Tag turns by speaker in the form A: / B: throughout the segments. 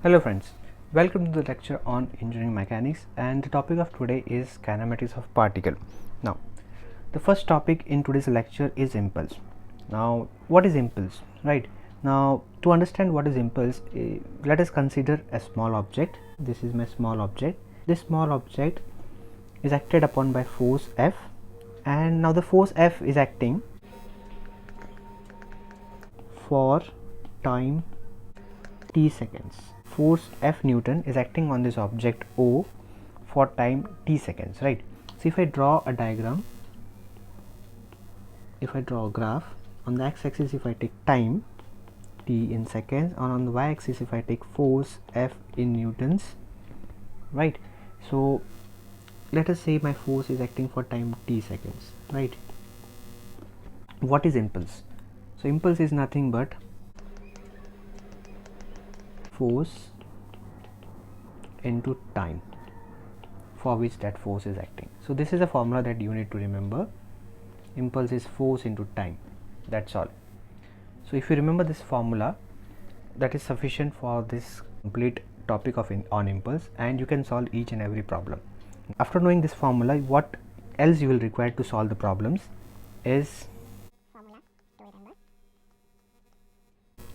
A: Hello friends, welcome to the lecture on engineering mechanics, and the topic of today is kinematics of particle. Now, the first topic in today's lecture is impulse. Now, what is impulse, right? Now, to understand what is impulse, let us consider a small object. This is my small object. This small object is acted upon by force F, and now the force F is acting for time t seconds. Force F Newton is acting on this object O for time t seconds, right? So if I draw a diagram, if I draw a graph, on the x-axis if I take time t in seconds, and on the y-axis if I take force F in newtons, right? So let us say my force is acting for time t seconds, right? What is impulse? So impulse is nothing but force into time for which that force is acting. So this is a formula that you need to remember. Impulse is force into time, that's all. So if you remember this formula, that is sufficient for this complete topic of on impulse, and you can solve each and every problem. After knowing this formula, what else you will require to solve the problems is formula to remember,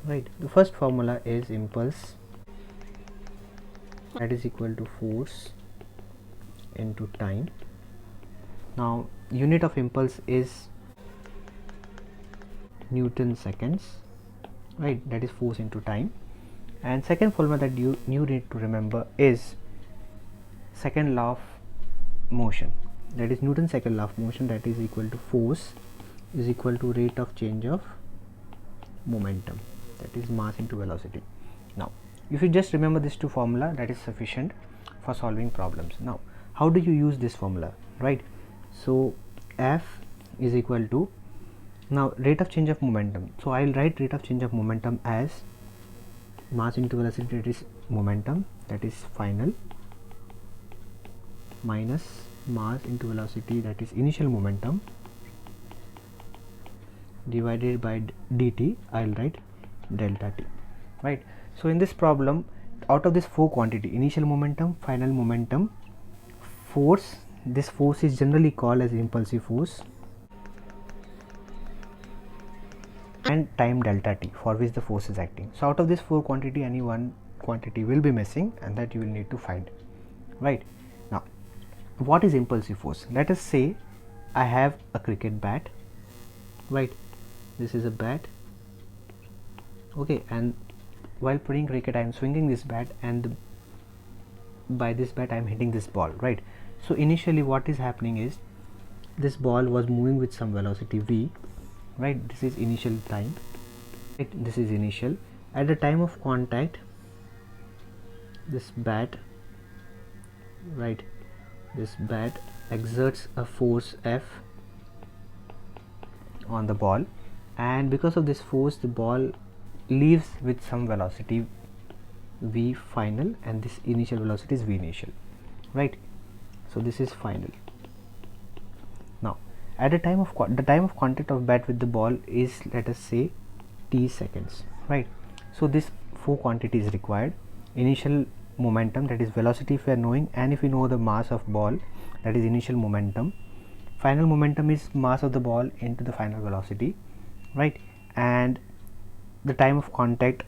A: right? The first formula is impulse, that is equal to force into time. Now unit of impulse is Newton seconds, right? That is force into time. And second formula that you need to remember is second law of motion, that is Newton's second law of motion, that is equal to force is equal to rate of change of momentum, that is mass into velocity. Now if you just remember these two formula, that is sufficient for solving problems. Now how do you use this formula, right? So F is equal to, now rate of change of momentum, so I'll write rate of change of momentum as mass into velocity, that is momentum, that is final, minus mass into velocity, that is initial momentum, divided by dt, I'll write delta t, right? So in this problem, out of this four quantity, initial momentum, final momentum, force, this force is generally called as impulsive force, and time delta t for which the force is acting. So out of this four quantity, any one quantity will be missing, and that you will need to find, right? Now what is impulsive force? Let us say I have a cricket bat, right? This is a bat, okay, and while playing cricket I am swinging this bat, and by this bat I am hitting this ball, right? So initially what is happening is this ball was moving with some velocity v, right? This is initial time, right? This is initial. At the time of contact, this bat, right, this bat exerts a force F on the ball, and because of this force the ball leaves with some velocity v final, and this initial velocity is v initial, right? So this is final. Now at the time of contact of bat with the ball is, let us say, t seconds, right? So this four quantities is required: initial momentum, that is velocity if we are knowing, and if we know the mass of ball, that is initial momentum. Final momentum is mass of the ball into the final velocity, right? And the time of contact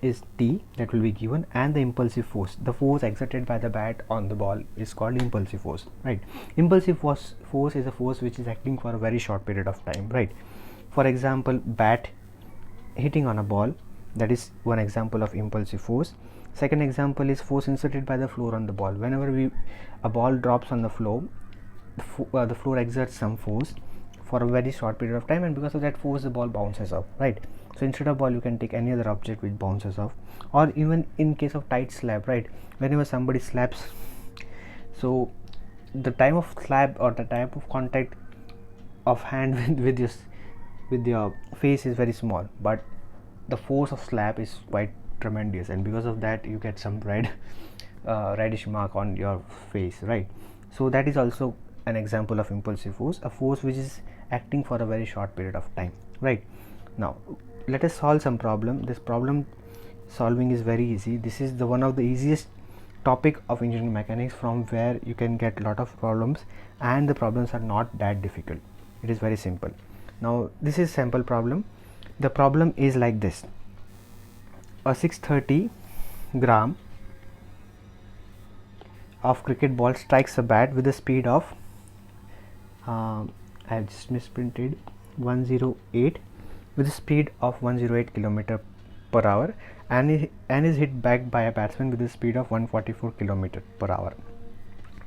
A: is t, that will be given, and the impulsive force, the force exerted by the bat on the ball, is called impulsive force, right? Impulsive force is a force which is acting for a very short period of time, right? For example, bat hitting on a ball, that is one example of impulsive force. Second example is force inserted by the floor on the ball. Whenever a ball drops on the floor, the floor exerts some force for a very short period of time, and because of that force the ball bounces off, right? So instead of ball you can take any other object which bounces off, or even in case of tight slab, right? Whenever somebody slaps, so the time of slap or the time of contact of hand with your face is very small, but the force of slap is quite tremendous, and because of that you get some reddish mark on your face, right? So that is also an example of impulsive force, a force which is acting for a very short period of time, right? Now let us solve some problem. This problem solving is very easy. This is the one of the easiest topic of engineering mechanics, from where you can get a lot of problems, and the problems are not that difficult. It is very simple. Now this is sample problem. The problem is like this: a 630 gram of cricket ball strikes a bat with a speed of I have just misprinted 108, with a speed of 108 km per hour, and is hit back by a batsman with a speed of 144 km per hour.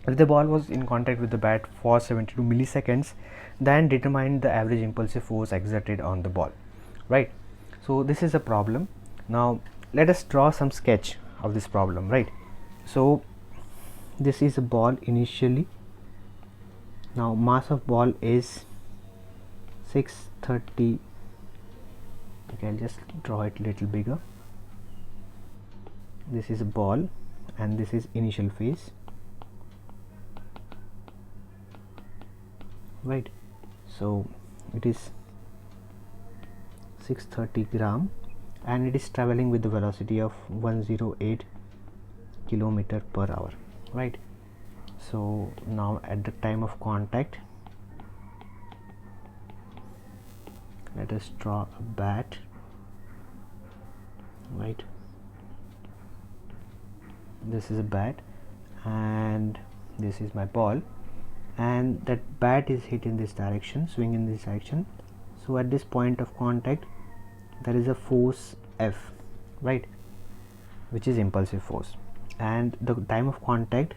A: If the ball was in contact with the bat for 72 milliseconds, then determine the average impulsive force exerted on the ball. Right. So this is a problem. Now let us draw some sketch of this problem. Right. So this is a ball initially. Now mass of ball is 630. Okay, I'll just draw it a little bigger. This is a ball and this is initial phase. Right. So it is 630 gram and it is traveling with the velocity of 108 km per hour. Right. So now at the time of contact, let us draw a bat. Right. This is a bat and this is my ball, and that bat is hit in this direction, swing in this direction. So at this point of contact there is a force F, right, which is impulsive force, and the time of contact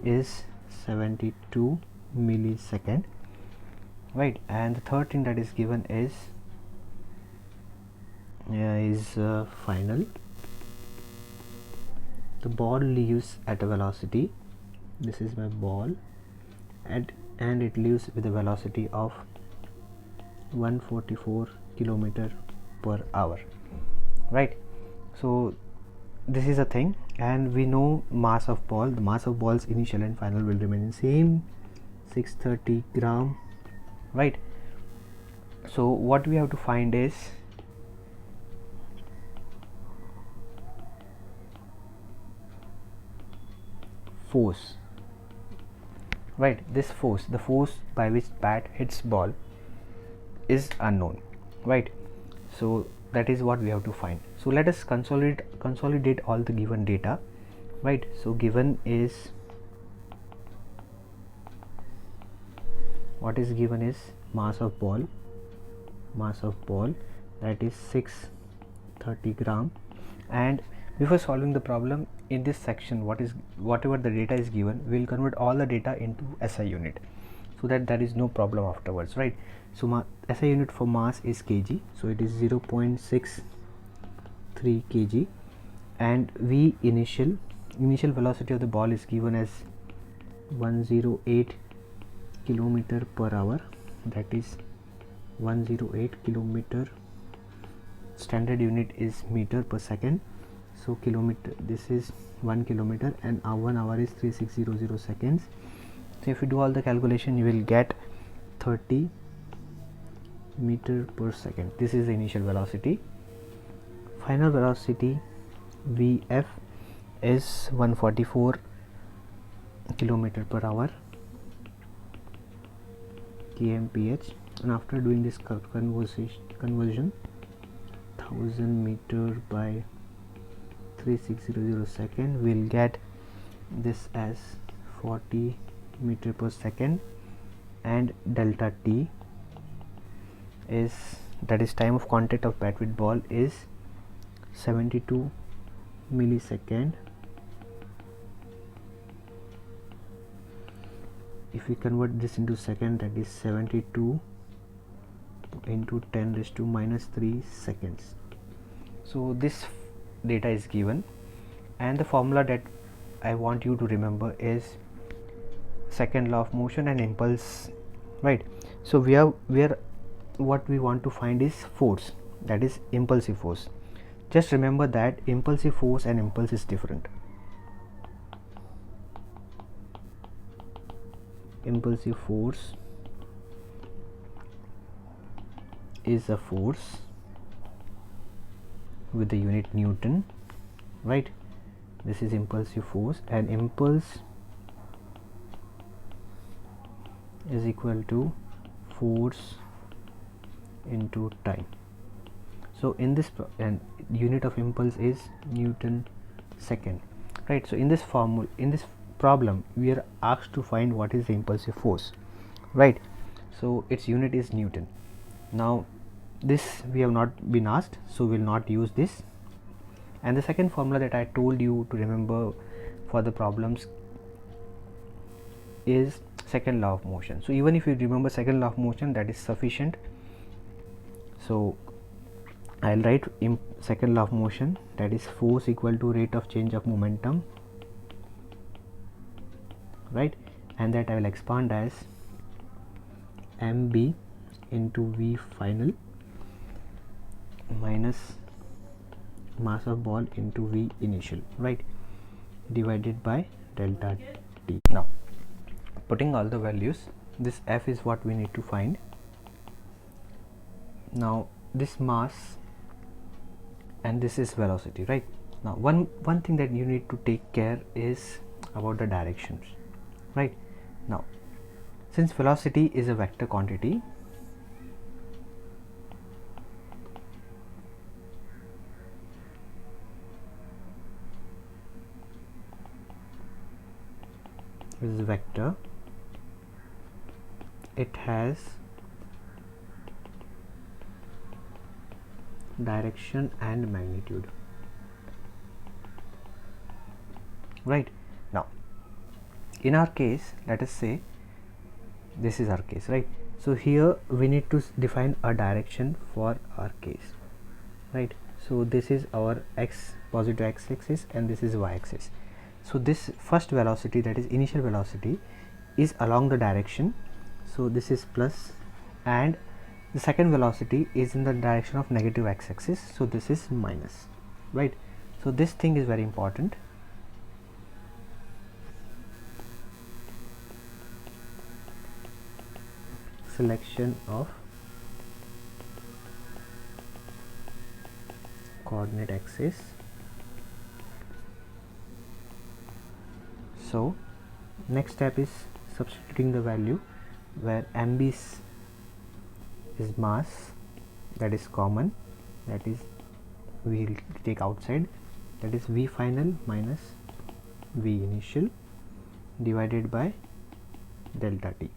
A: is 72 millisecond, right. And the third thing that is given is final. The ball leaves at a velocity, this is my ball, and it leaves with a velocity of 144 km per hour, right. So this is a thing, and we know mass of ball. The mass of ball's initial and final will remain the same, 630 gram, right. So what we have to find is force, right. This force, the force by which bat hits ball, is unknown, right. So that is what we have to find. So let us consolidate all the given data, right. So given is, what is given is mass of ball, that is 630 gram. And before solving the problem in this section, whatever the data is given, we will convert all the data into SI unit, so that there is no problem afterwards, right. So SI unit for mass is kg, so it is 0.63 kg, and V initial velocity of the ball is given as 108 km per hour, that is 108 km. Standard unit is meter per second, so kilometer, this is 1 kilometer, and 1 hour is 3600 seconds. So if you do all the calculation, you will get 30 meter per second. This is the initial velocity. Final velocity Vf is 144 km per hour, kmph, and after doing this conversion, 1000 meter by 3600 second, we'll get this as 40 meter per second, and delta t is, that is time of contact of bat with ball, is 72 millisecond. If we convert this into second, that is 72 into 10 raised to minus 3 seconds. So this data is given, and the formula that I want you to remember is second law of motion and impulse, right. So what we want to find is force, that is impulsive force. Just remember that impulsive force and impulse is different. Impulsive force is a force with the unit Newton, right? This is impulsive force, and impulse is equal to force into time. So in this and unit of impulse is Newton second, right? So in this formula, in this problem, we are asked to find what is the impulsive force, right? So its unit is Newton. Now this we have not been asked, so we'll not use this. And the second formula that I told you to remember for the problems is second law of motion. So even if you remember second law of motion, that is sufficient. So I'll write second law of motion, that is force equal to rate of change of momentum, right? And that I will expand as mb into v final minus mass of ball into v initial, right, divided by delta t. Now putting all the values, this f is what we need to find. Now this mass and this is velocity, right? Now one thing that you need to take care is about the directions, right? Now since velocity is a vector quantity, is vector, it has direction and magnitude, right? Now in our case, let us say this is our case, right? So here we need to define a direction for our case, right? So this is our x, positive x axis, and this is y axis. So this first velocity, that is initial velocity, is along the direction, so this is plus, and the second velocity is in the direction of negative x axis, so this is minus, right? So this thing is very important. Selection of coordinate axis. So next step is substituting the value, where mb is mass, that is common, that is we will take outside, that is v final minus v initial divided by delta t,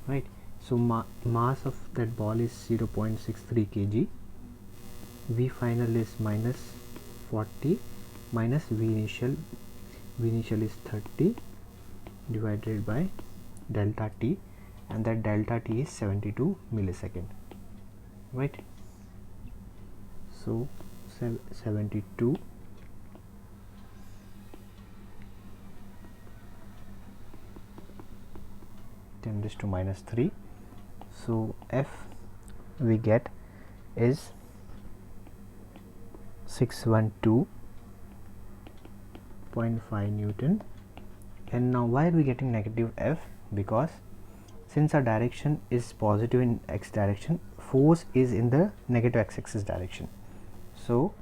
A: right? So mass of that ball is 0.63 kg, v final is minus 40 minus v initial is 30 divided by delta t, and that delta t is 72 millisecond, right? So 72 10 raised to minus 3. So f we get is 612.5 Newton. And now why are we getting negative f? Because since our direction is positive in x direction, force is in the negative x axis direction, so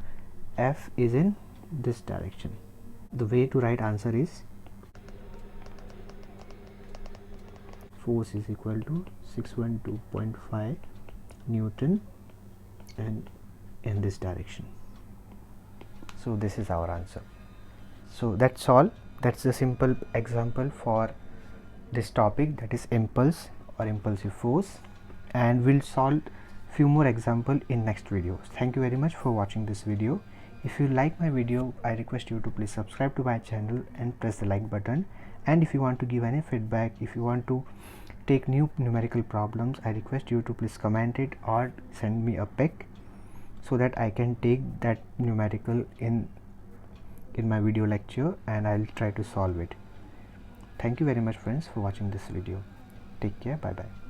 A: f is in this direction. The way to write answer is force is equal to 612.5 Newton and in this direction. So this is our answer. So that's all. That's the simple example for this topic, that is impulse or impulsive force, and we'll solve few more example in next videos. Thank you very much for watching this video. If you like my video, I request you to please subscribe to my channel and press the like button. And if you want to give any feedback, if you want to take new numerical problems, I request you to please comment it or send me a pic so that I can take that numerical in my video lecture and I'll try to solve it. Thank you very much friends for watching this video. Take care. Bye bye.